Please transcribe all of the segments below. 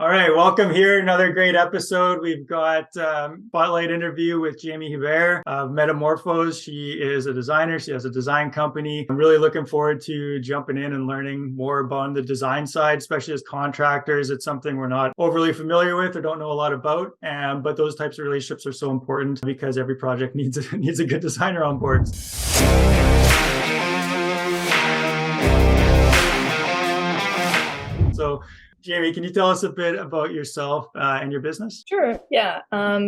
All right, welcome here. Another great episode. We've got spotlight interview with Jamie Hebert of Metamorphosed. She is a designer. She has a design company. I'm really looking forward to jumping in and learning more about the design side, especially as contractors. It's something we're not overly familiar with or don't know a lot about. But those types of relationships are so important because every project needs a good designer on board. So, Jamie, can you tell us a bit about yourself and your business? Sure. Yeah.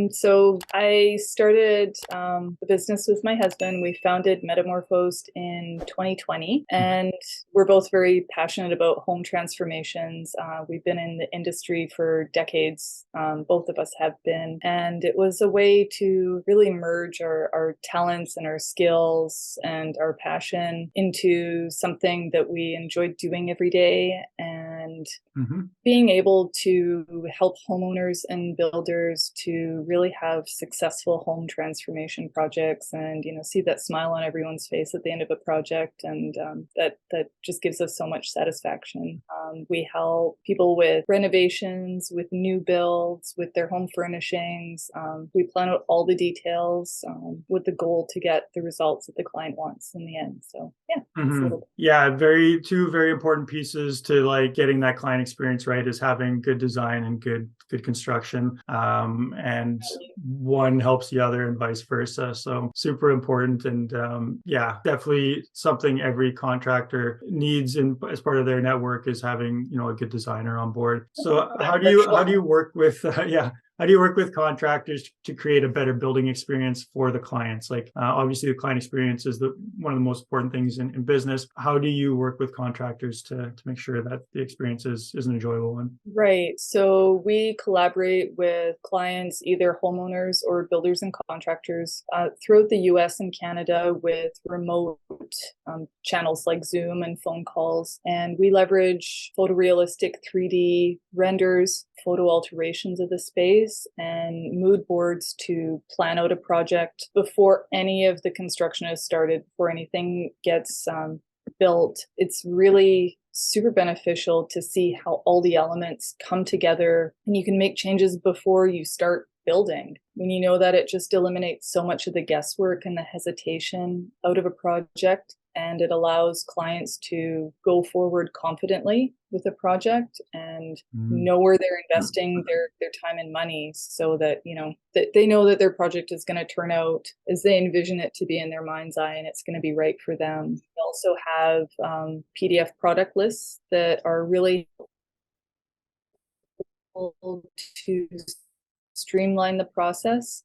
So I started the business with my husband. We founded Metamorphosed in 2020, and we're both very passionate about home transformations. We've been in the industry for decades. Both of us have been, and it was a way to really merge our talents and our skills and our passion into something that we enjoyed doing every day, and being able to help homeowners and builders to really have successful home transformation projects and, see that smile on everyone's face at the end of a project. And that just gives us so much satisfaction. We help people with renovations, with new builds, with their home furnishings. We plan out all the details with the goal to get the results that the client wants in the end. So yeah, two very important pieces to like getting that client experience right is having good design and good construction, and one helps the other and vice versa. So super important, and definitely something every contractor needs as part of their network is having a good designer on board. So how do you work with how do you work with contractors to create a better building experience for the clients? Like obviously the client experience is one of the most important things in business. How do you work with contractors to make sure that the experience is an enjoyable one? Right. So we collaborate with clients, either homeowners or builders and contractors throughout the US and Canada with remote channels like Zoom and phone calls. And we leverage photorealistic 3D renders, photo alterations of the space, and mood boards to plan out a project before any of the construction is started, before anything gets built. It's really super beneficial to see how all the elements come together, and you can make changes before you start building. When you know that, it just eliminates so much of the guesswork and the hesitation out of a project, and it allows clients to go forward confidently with a project and know where they're investing their time and money, so that that they know that their project is going to turn out as they envision it to be in their mind's eye, and it's going to be right for them. We also have PDF product lists that are really helpful to streamline the process.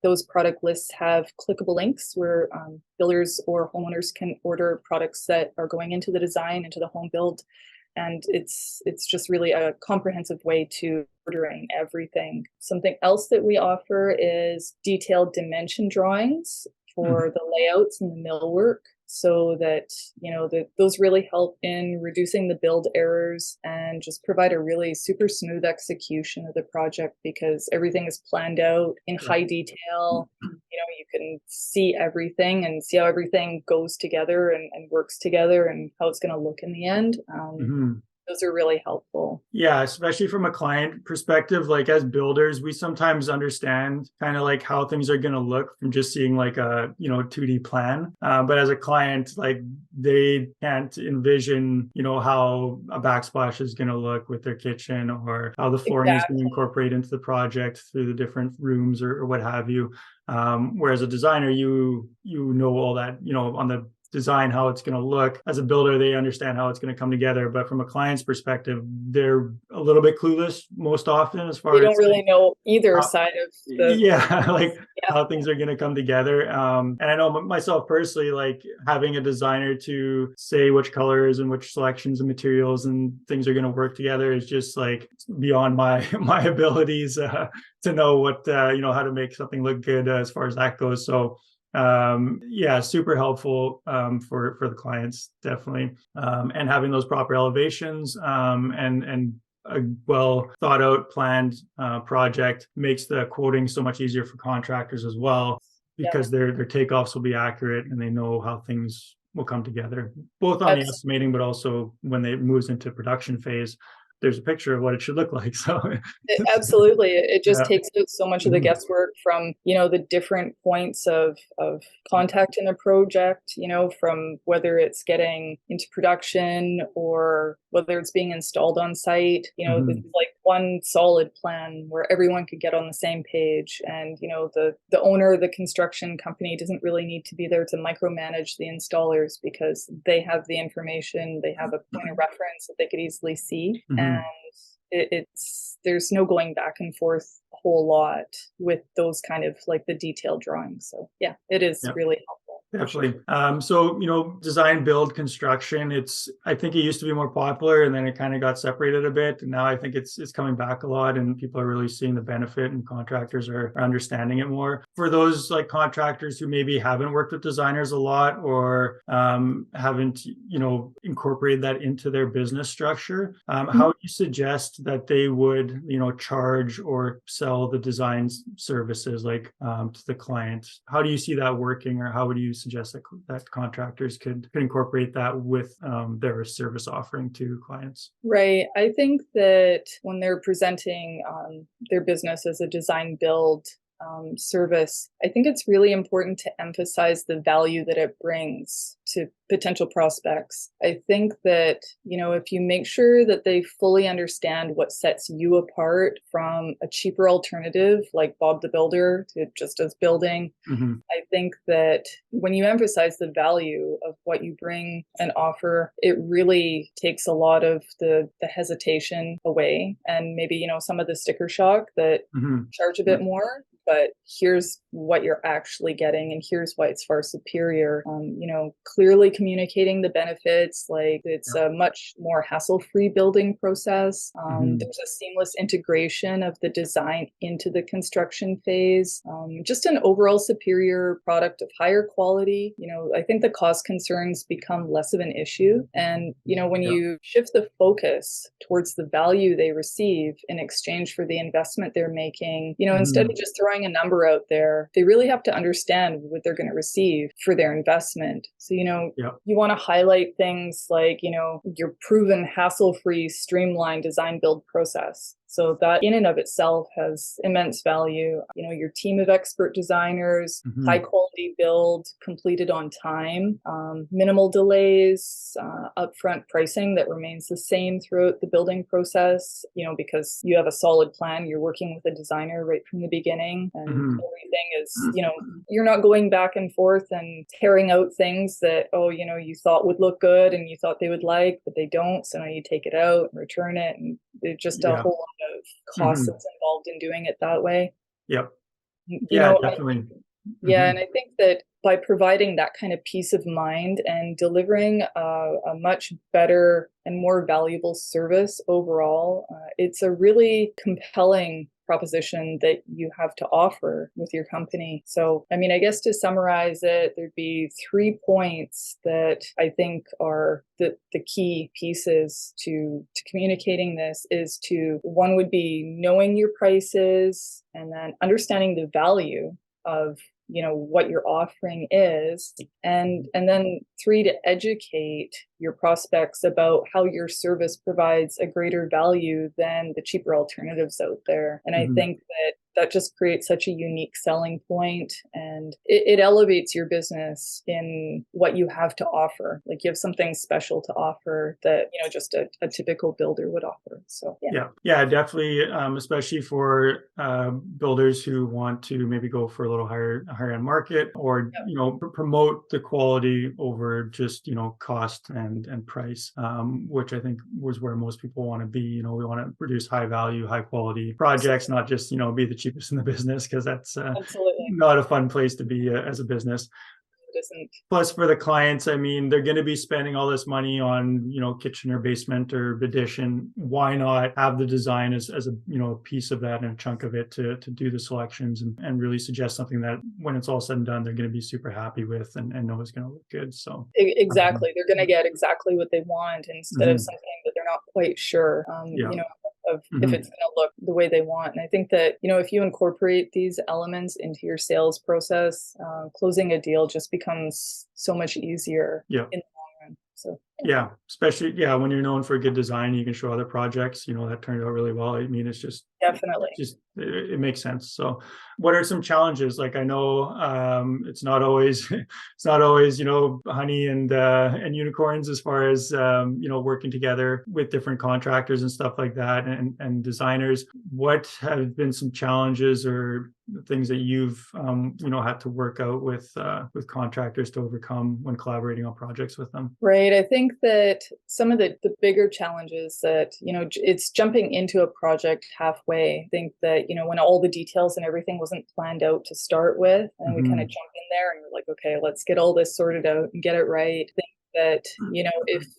Those product lists have clickable links where builders or homeowners can order products that are going into the design, into the home build. And it's just really a comprehensive way to ordering everything. Something else that we offer is detailed dimension drawings for the layouts and the millwork, so that those really help in reducing the build errors and just provide a really super smooth execution of the project, because everything is planned out in high detail. You can see everything and see how everything goes together and works together and how it's going to look in the end. Those are really helpful. Yeah, especially from a client perspective. Like as builders, we sometimes understand kind of like how things are going to look from just seeing like a 2D plan. But as a client, like they can't envision how a backsplash is going to look with their kitchen, or how the flooring is going to incorporate into the project through the different rooms or what have you. Whereas a designer, you know all that on the design how it's going to look. As a builder, they understand how it's going to come together, but from a client's perspective, they're a little bit clueless most often as far as they don't really know either side of the how things are going to come together. And I know myself personally, like having a designer to say which colors and which selections and materials and things are going to work together is just like beyond my abilities to know what how to make something look good as far as that goes. So super helpful for the clients, definitely. And having those proper elevations and a well thought out planned project makes the quoting so much easier for contractors as well, because their takeoffs will be accurate and they know how things will come together, both on the estimating but also when it moves into production phase. there's a picture of what it should look like. So Absolutely. It just yeah. takes out so much of the Mhm. guesswork from, the different points of contact in a project, from whether it's getting into production or whether it's being installed on site. It's Mhm. like one solid plan where everyone could get on the same page. And, the owner of the construction company doesn't really need to be there to micromanage the installers because they have the information, they have a point of reference that they could easily see. And Mhm. it's there's no going back and forth a whole lot with those kind of like the detailed drawings. So yeah, it is Yeah. really helpful. Definitely. So, design, build, construction, I think it used to be more popular and then it kind of got separated a bit. And now I think it's coming back a lot and people are really seeing the benefit and contractors are understanding it more. For those like contractors who maybe haven't worked with designers a lot or haven't, incorporated that into their business structure, how would you suggest that they would, charge or sell the design services like to the client? How do you see that working, or how would you suggest that contractors could incorporate that with their service offering to clients? Right. I think that when they're presenting their business as a design build service, I think it's really important to emphasize the value that it brings to potential prospects. I think that, if you make sure that they fully understand what sets you apart from a cheaper alternative like Bob the Builder to just as building, Mm-hmm. I think that when you emphasize the value of what you bring and offer, it really takes a lot of the hesitation away and maybe, some of the sticker shock that Mm-hmm. charge a bit more, but here's what you're actually getting and here's why it's far superior. Clearly communicating the benefits, like it's Yeah. a much more hassle-free building process. Mm-hmm. There's a seamless integration of the design into the construction phase. Just an overall superior product of higher quality. I think the cost concerns become less of an issue. And, when Yeah. you shift the focus towards the value they receive in exchange for the investment they're making, instead Mm-hmm. of just throwing a number out there, they really have to understand what they're going to receive for their investment. So, Yeah. you want to highlight things like, your proven hassle-free, streamlined design build process. So that in and of itself has immense value. Your team of expert designers, high Mm-hmm. quality build completed on time, minimal delays, upfront pricing that remains the same throughout the building process, because you have a solid plan. You're working with a designer right from the beginning and Mm-hmm. everything is, you're not going back and forth and tearing out things that, you thought would look good and you thought they would like, but they don't. So now you take it out and return it. And it's just a Yeah. whole lot of costs Mm-hmm. that's involved in doing it that way. Yep. You Yeah, know, definitely. yeah, Mm-hmm. and I think that by providing that kind of peace of mind and delivering a much better and more valuable service overall, it's a really compelling proposition that you have to offer with your company. So, I guess to summarize it, there'd be 3 points that I think are the key pieces to communicating this is to one would be knowing your prices and then understanding the value of what your offering is, and then 3, to educate your prospects about how your service provides a greater value than the cheaper alternatives out there. And I Mm-hmm. think that just creates such a unique selling point, and it elevates your business in what you have to offer. Like you have something special to offer that just a typical builder would offer. So Yeah, definitely. Especially for builders who want to maybe go for a little higher end market, or promote the quality over just cost and price, which I think was where most people want to be. We want to produce high value, high quality projects, not just be the cheapest in the business, because that's absolutely, not a fun place to be as a business. it isn't. Plus, for the clients, they're going to be spending all this money on, kitchen or basement or addition. Why not have the design as a, a piece of that and a chunk of it to do the selections and really suggest something that when it's all said and done, they're going to be super happy with and know it's going to look good. So Exactly. They're going to get exactly what they want instead of mhm. something that they're not quite sure, Yeah. of if Mhm. it's going to look the way they want. And I think that, if you incorporate these elements into your sales process, closing a deal just becomes so much easier Yeah. in the long run. So Yeah, especially when you're known for a good design, you can show other projects, that turned out really well. I mean, it's definitely. it makes sense. So what are some challenges? Like, I know it's not always honey and unicorns as far as working together with different contractors and stuff like that, and designers. What have been some challenges or things that you've had to work out with contractors to overcome when collaborating on projects with them? Right. I think that some of the bigger challenges that, it's jumping into a project halfway. I think that, when all the details and everything wasn't planned out to start with, and we kind of jump in there and we're like, okay, let's get all this sorted out and get it right. I think that,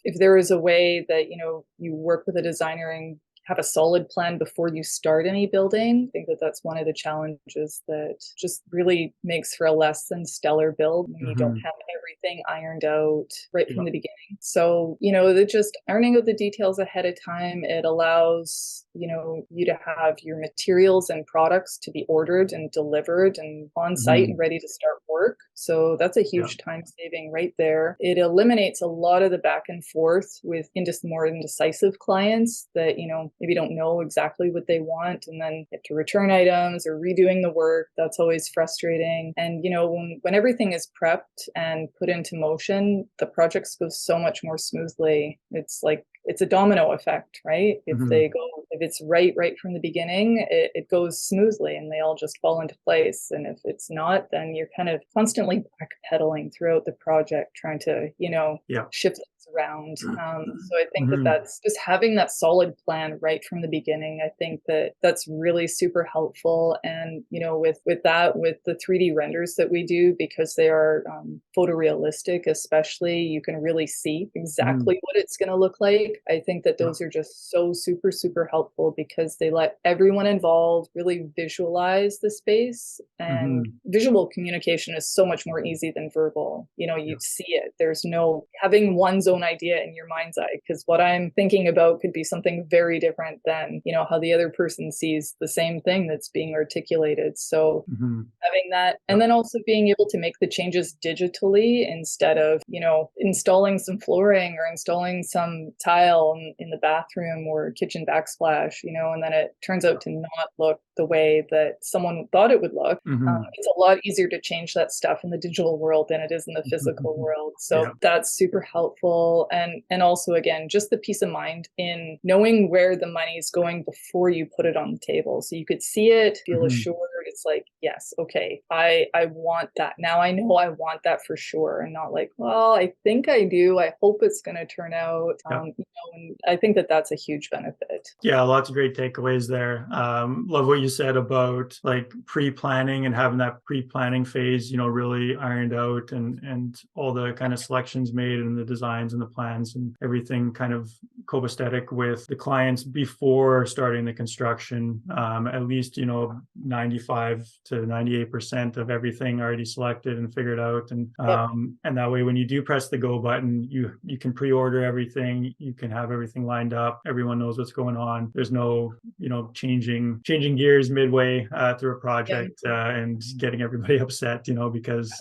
if there is a way that, you work with a designer and have a solid plan before you start any building. I think that that's one of the challenges that just really makes for a less than stellar build when you don't have everything ironed out right from the beginning. So, just ironing out the details ahead of time, it allows, you to have your materials and products to be ordered and delivered and on site and ready to start work. So that's a huge time saving right there. It eliminates a lot of the back and forth with more indecisive clients that, maybe don't know exactly what they want, and then you have to return items or redoing the work. That's always frustrating. And, when everything is prepped and put into motion, the projects go so much more smoothly. It's like, it's a domino effect, right? If it's right from the beginning, it goes smoothly and they all just fall into place. And if it's not, then you're kind of constantly backpedaling throughout the project, trying to, shift things around. So I think that that's just having that solid plan right from the beginning. I think that that's really super helpful. And, with the 3D renders that we do, because they are photorealistic, especially, you can really see exactly what it's going to look like. I think that those are just so super, super helpful because they let everyone involved really visualize the space, and visual communication is so much more easy than verbal. You see it. There's no having one's own idea in your mind's eye, because what I'm thinking about could be something very different than, how the other person sees the same thing that's being articulated. So having that, and then also being able to make the changes digitally instead of, installing some flooring or installing some tile in the bathroom or kitchen backsplash, and then it turns out to not look the way that someone thought it would look. It's a lot easier to change that stuff in the digital world than it is in the physical world. So that's super helpful. And also, again, just the peace of mind in knowing where the money is going before you put it on the table. So you could see it, feel assured. It's like, yes, okay, I want that. Now I know I want that for sure. And not like, well, I think I do. I hope it's going to turn out. And I think that that's a huge benefit. Yeah, lots of great takeaways there. Love what you said about like pre-planning and having that pre-planning phase, really ironed out, and all the kind of selections made and the designs and the plans and everything kind of copacetic with the clients before starting the construction. At least, 95 to 98% of everything already selected and figured out. And that way, when you do press the go button, you can pre-order everything, you can have everything lined up, everyone knows what's going on. There's no, changing gears midway through a project and getting everybody upset, because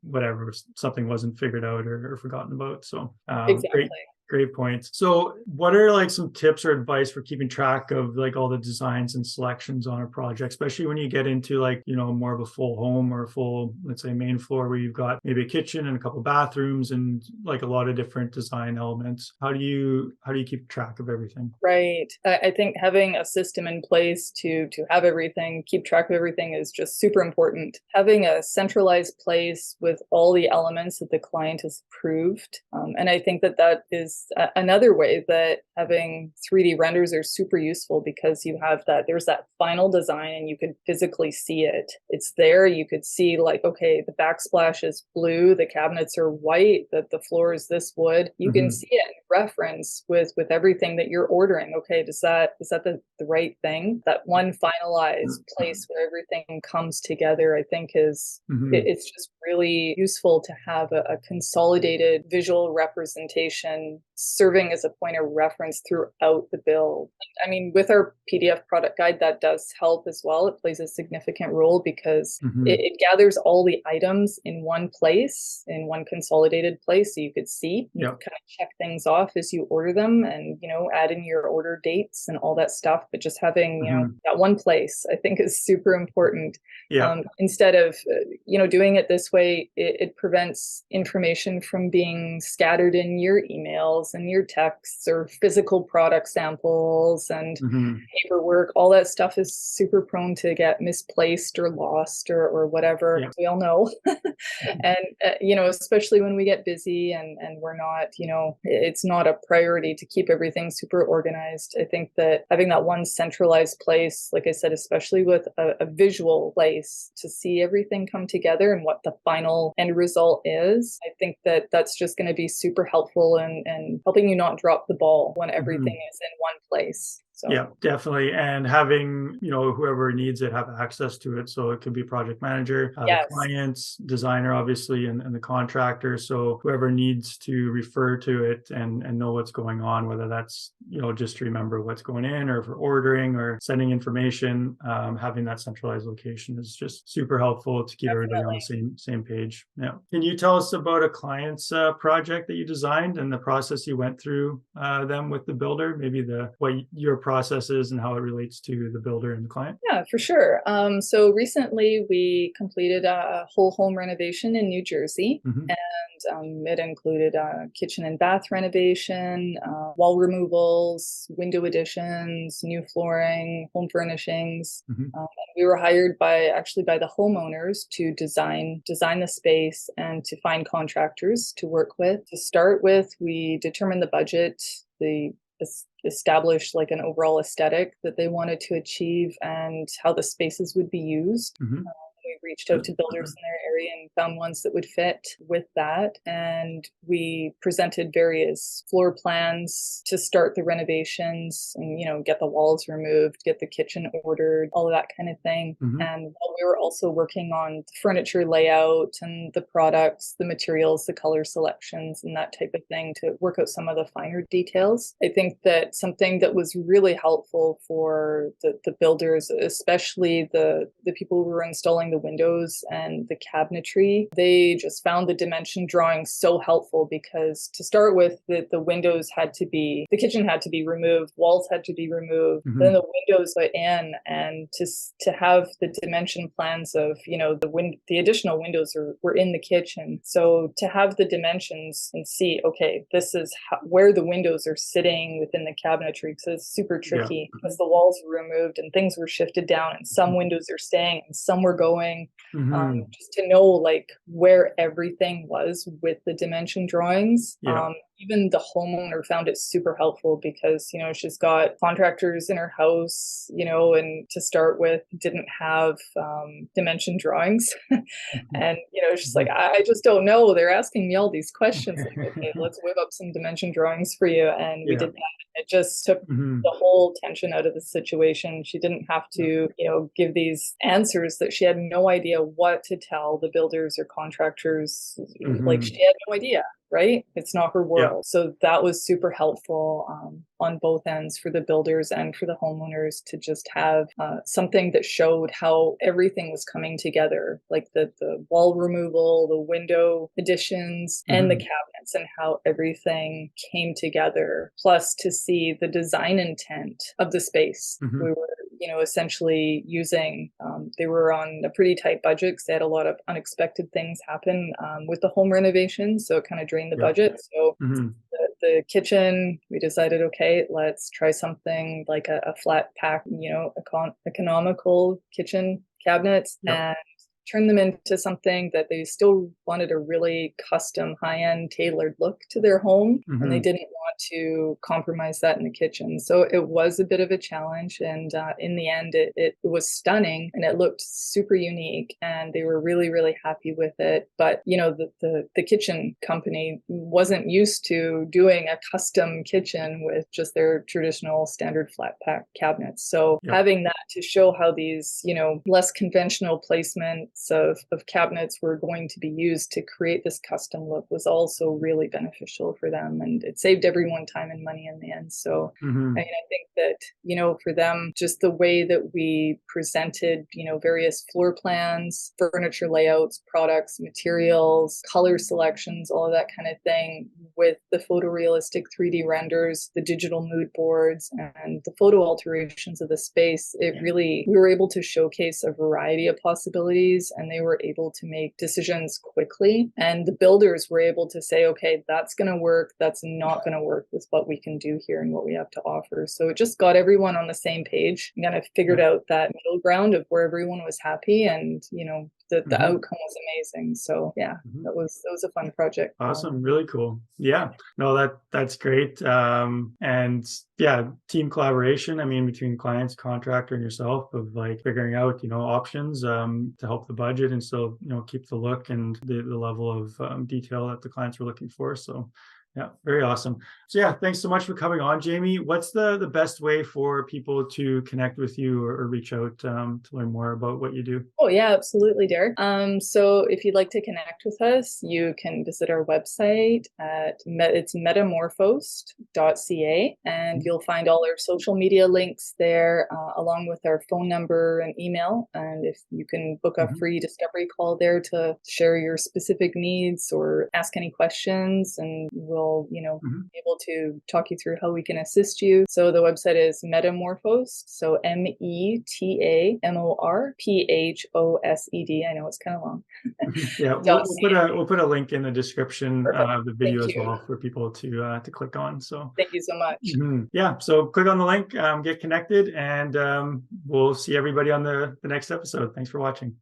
whatever, something wasn't figured out or forgotten about. So exactly. Great points. So what are like some tips or advice for keeping track of like all the designs and selections on a project, especially when you get into like, more of a full home or a full, let's say, main floor where you've got maybe a kitchen and a couple bathrooms and like a lot of different design elements? How do you keep track of everything? Right. I think having a system in place to have everything, keep track of everything is just super important. Having a centralized place with all the elements that the client has approved. And I think that is another way that having 3D renders are super useful, because you have there's that final design and you could physically see it. It's there. You could see like, okay, the backsplash is blue, the cabinets are white, that the floor is this wood. You can see it in reference with everything that you're ordering. Okay, is that the right thing? That one finalized place where everything comes together, I think it's just really useful to have a consolidated visual representation serving as a point of reference throughout the build. I mean, with our PDF product guide, that does help as well. It plays a significant role because it gathers all the items in one place, in one consolidated place, so you could see. You can kind of check things off as you order them, and add in your order dates and all that stuff. But just having that one place, I think, is super important. Instead of doing it this way, it prevents information from being scattered in your emails and your texts or physical product samples and paperwork. All that stuff is super prone to get misplaced or lost or whatever. We all know. And especially when we get busy and we're not, it's not a priority to keep everything super organized. I think that having that one centralized place, like I said, especially with a visual place to see everything come together and what the final end result is, I think that that's just going to be super helpful and helping you not drop the ball when everything is in one place. So. Yeah, definitely. And having, whoever needs it have access to it. So it could be project manager, the clients, designer, obviously, and the contractor. So whoever needs to refer to it and know what's going on, whether that's, just to remember what's going in or for ordering or sending information, having that centralized location is just super helpful to keep everybody on the same page. Yeah. Can you tell us about a client's project that you designed and the process you went through them with the builder? Maybe what your processes and how it relates to the builder and the client? Yeah, for sure. So recently we completed a whole home renovation in New Jersey, and it included a kitchen and bath renovation, wall removals, window additions, new flooring, home furnishings. We were hired by the homeowners to design the space and to find contractors to work with. To start with, we determined the budget, established like an overall aesthetic that they wanted to achieve and how the spaces would be used. We reached out to builders in their area and found ones that would fit with that. And we presented various floor plans to start the renovations and, get the walls removed, get the kitchen ordered, all of that kind of thing. And while we were also working on the furniture layout and the products, the materials, the color selections, and that type of thing to work out some of the finer details. I think that something that was really helpful for the builders, especially the people who were installing the windows and the cabinetry, they just found the dimension drawing so helpful because to start with, the kitchen had to be removed, walls had to be removed, then the windows put in, and to have the dimension plans of, the additional windows were in the kitchen. So to have the dimensions and see, okay, this is where the windows are sitting within the cabinetry, because it's super tricky because the walls were removed and things were shifted down and some windows are staying and some were going. Just to know like where everything was with the dimension drawings. Even the homeowner found it super helpful because, she's got contractors in her house, and to start with didn't have dimension drawings. And, she's like, I just don't know. They're asking me all these questions. Like, okay, let's whip up some dimension drawings for you. And we did that. It just took the whole tension out of the situation. She didn't have to, give these answers that she had no idea what to tell the builders or contractors. Like she had no idea. Right? It's not her world. So that was super helpful on both ends for the builders and for the homeowners to just have something that showed how everything was coming together, like the wall removal, the window additions, and the cabinets, and how everything came together. Plus to see the design intent of the space. We were, essentially using, they were on a pretty tight budget because they had a lot of unexpected things happen with the home renovation. So it kind of drained the budget. So the kitchen, we decided, okay, let's try something like a flat pack, economical kitchen cabinets and turn them into something that they still wanted a really custom, high-end, tailored look to their home. And they didn't want to compromise that in the kitchen. So it was a bit of a challenge. And in the end, it was stunning and it looked super unique. And they were really, really happy with it. But, the kitchen company wasn't used to doing a custom kitchen with just their traditional standard flat pack cabinets. So having that to show how these, less conventional placements widths of cabinets were going to be used to create this custom look was also really beneficial for them. And it saved everyone time and money in the end. So Mm-hmm. I think that, for them, just the way that we presented, various floor plans, furniture layouts, products, materials, color selections, all of that kind of thing with the photorealistic 3D renders, the digital mood boards, and the photo alterations of the space, we were able to showcase a variety of possibilities, and they were able to make decisions quickly. And the builders were able to say, okay, that's going to work, that's not going to work with what we can do here and what we have to offer. So it just got everyone on the same page and kind of figured out that middle ground of where everyone was happy, and the outcome was amazing. So yeah, that was a fun project. Awesome. Really cool. Yeah, no, that's great. And yeah, team collaboration, I mean, between clients, contractor, and yourself, of like figuring out, options to help the budget and still, keep the look and the level of detail that the clients were looking for. So yeah, very awesome. So yeah, thanks so much for coming on, Jamie. What's the best way for people to connect with you or reach out to learn more about what you do? Oh yeah, absolutely, Derek. So if you'd like to connect with us, you can visit our website it's metamorphosed.ca, and you'll find all our social media links there, along with our phone number and email. And if you can book a free discovery call there to share your specific needs or ask any questions, and we'll be able to talk you through how we can assist you. So the website is Metamorphosed, so Metamorphosed. I know it's kind of long. Yeah, we'll put a link in the description of the video as well for people to click on. So thank you so much. Yeah, so click on the link, get connected, and we'll see everybody on the next episode. Thanks for watching.